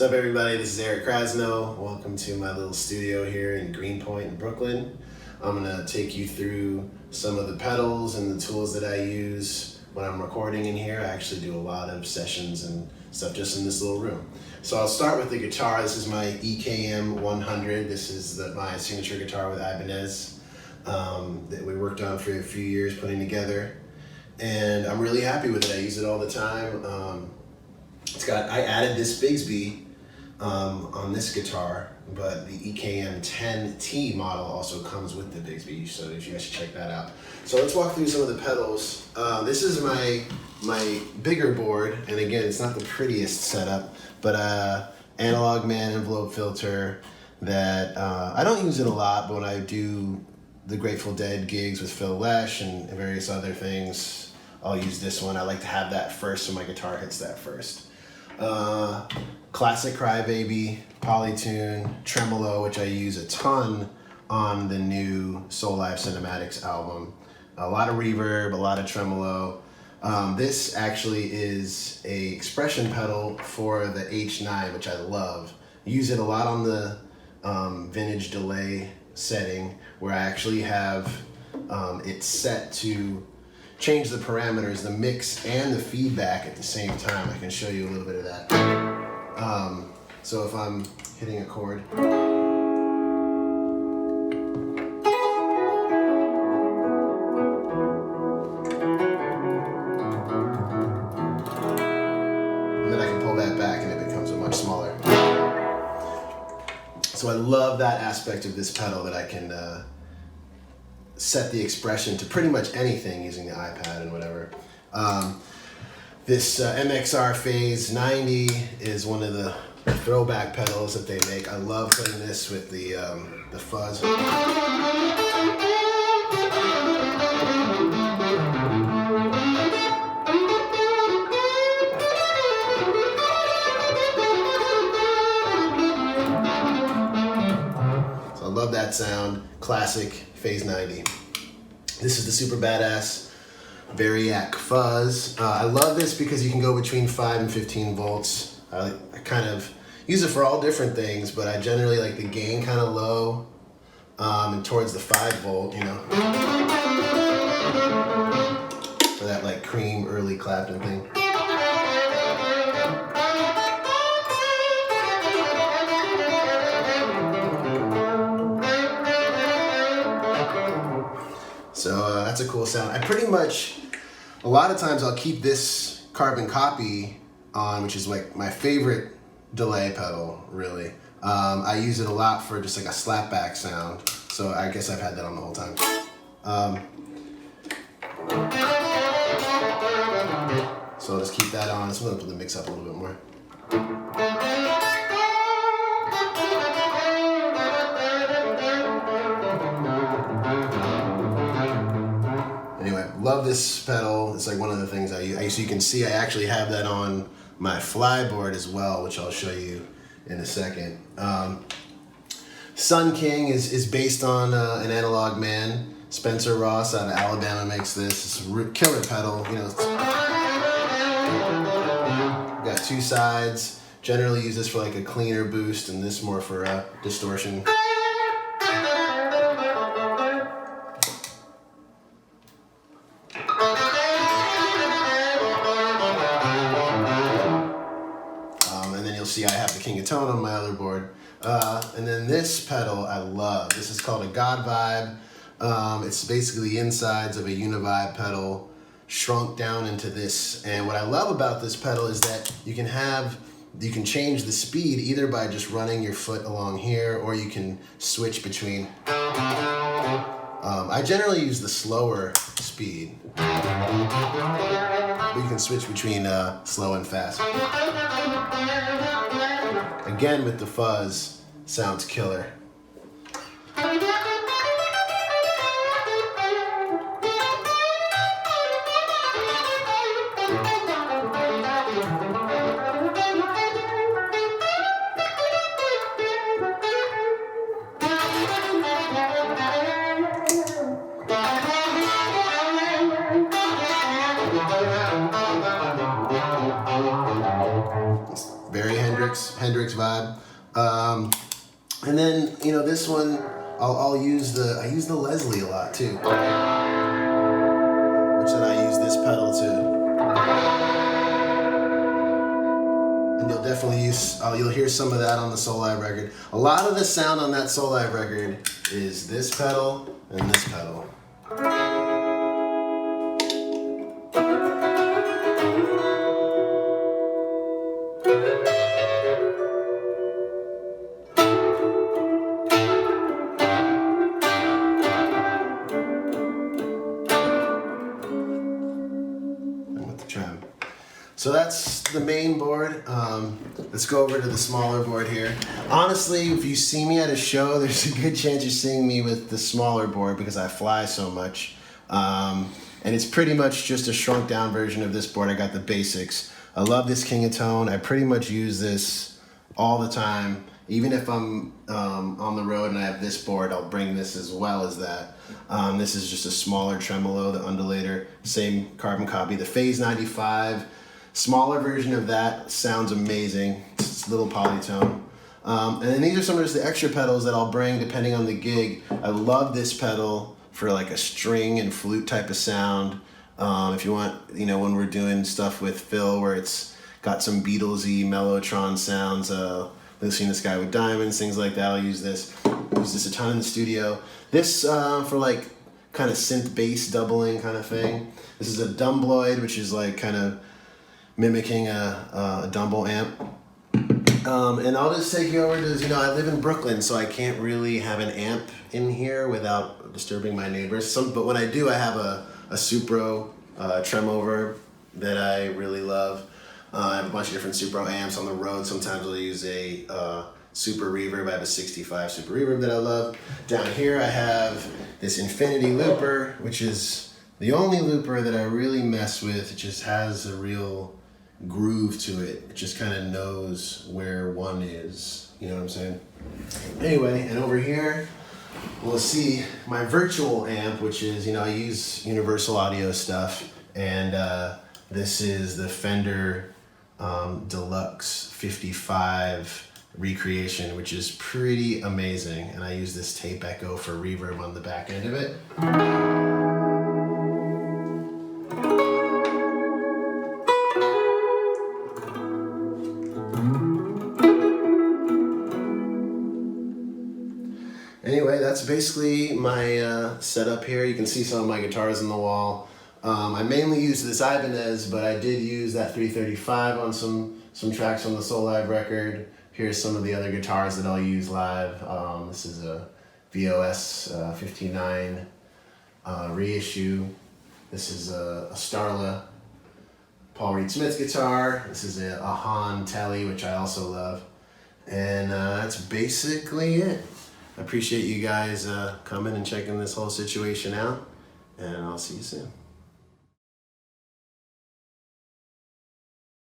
What's up, everybody? This is Krasno. Welcome to my little studio here in Greenpoint in Brooklyn. I'm gonna take you through some of the pedals and the tools that I use when I'm recording in here. I actually do a lot of sessions and stuff just in this little room. So I'll start with the guitar. This is my EKM 100. This is my signature guitar with Ibanez that we worked on for a few years putting together. And I'm really happy with it. I use it all the time. I added this Bigsby on this guitar, but the EKM 10T model also comes with the Bigsby, so you guys should check that out. So let's walk through some of the pedals. This is my bigger board, and again, it's not the prettiest setup, but Analog Man envelope filter that I don't use it a lot, but when I do the Grateful Dead gigs with Phil Lesh and various other things, I'll use this one. I like to have that first so my guitar hits that first. Classic Crybaby, Polytune, Tremolo, which I use a ton on the new Soulive Cinematics album. A lot of reverb, a lot of tremolo. This actually is a expression pedal for the H9, which I love. Use it a lot on the vintage delay setting, where I actually have it set to change the parameters, the mix and the feedback at the same time. I can show you a little bit of that. So if I'm hitting a chord, then I can pull that back and it becomes a much smaller. So I love that aspect of this pedal, that I can set the expression to pretty much anything using the iPad and whatever. This MXR Phase 90 is one of the throwback pedals that they make. I love putting this with the fuzz. So I love that sound. Classic Phase 90. This is the super badass Variac Fuzz. I love this because you can go between 5 and 15 volts. I kind of use it for all different things, but I generally like the gain kind of low and towards the 5 volt, you know, for that like cream early Clapton thing. So that's a cool sound. I pretty much, a lot of times I'll keep this carbon copy on, which is like my favorite delay pedal, really. I use it a lot for just like a slapback sound. So I guess I've had that on the whole time. So I'll just keep that on. So I'm gonna put the mix up a little bit more. Anyway, love this pedal. It's like one of the things I use. So you can see I actually have that on my flyboard as well, which I'll show you in a second. Sun King is based on an Analog Man. Spencer Ross out of Alabama makes this. It's a killer pedal. You know, got two sides. Generally use this for like a cleaner boost, and this more for distortion. See, I have the King of Tone on my other board. And then this pedal I love. This is called a God Vibe. It's basically the insides of a Univibe pedal shrunk down into this. And what I love about this pedal is that you can change the speed either by just running your foot along here, or you can switch between. I generally use the slower speed, but you can switch between slow and fast. Again, with the fuzz, sounds killer. Hendrix vibe. And then, you know, this one, I use the Leslie a lot too. Which then I use this pedal too. And you'll definitely you'll hear some of that on the Soulive record. A lot of the sound on that Soulive record is this pedal and this pedal. So that's the main board. Let's go over to the smaller board here. Honestly, if you see me at a show, there's a good chance you're seeing me with the smaller board because I fly so much. And it's pretty much just a shrunk down version of this board. I got the basics. I love this King of Tone. I pretty much use this all the time. Even if I'm on the road and I have this board, I'll bring this as well as that. This is just a smaller tremolo, the undulator, same carbon copy. The Phase 95. Smaller version of that sounds amazing. It's a little Polytune. And then these are some of just the extra pedals that I'll bring depending on the gig. I love this pedal for like a string and flute type of sound. If you want, you know, when we're doing stuff with Phil where it's got some Beatlesy, Mellotron sounds, listening to Sky with Diamonds, things like that, I'll use this. Use this a ton in the studio. This for like kind of synth bass doubling kind of thing. This is a Dumbloid, which is like kind of mimicking a Dumble amp. And I'll just take you over to, you know, I live in Brooklyn, so I can't really have an amp in here without disturbing my neighbors. But when I do, I have a Supro Tremolo that I really love. I have a bunch of different Supro amps on the road. Sometimes I'll use a Super Reverb. I have a 65 Super Reverb that I love. Down here I have this Infinity Looper, which is the only looper that I really mess with. It just has a real groove to it. It just kind of knows where one is. You know what I'm saying? Anyway, and over here, we'll see my virtual amp, which is, you know, I use Universal Audio stuff. And this is the Fender Deluxe 55 recreation, which is pretty amazing. And I use this tape echo for reverb on the back end of it. Anyway, that's basically my setup here. You can see some of my guitars on the wall. I mainly use this Ibanez, but I did use that 335 on some tracks on the Soulive record. Here's some of the other guitars that I'll use live. This is a VOS 59 reissue. This is a Starla Paul Reed Smith guitar. This is a Han Telly, which I also love. And that's basically it. I appreciate you guys coming and checking this whole situation out, and I'll see you soon.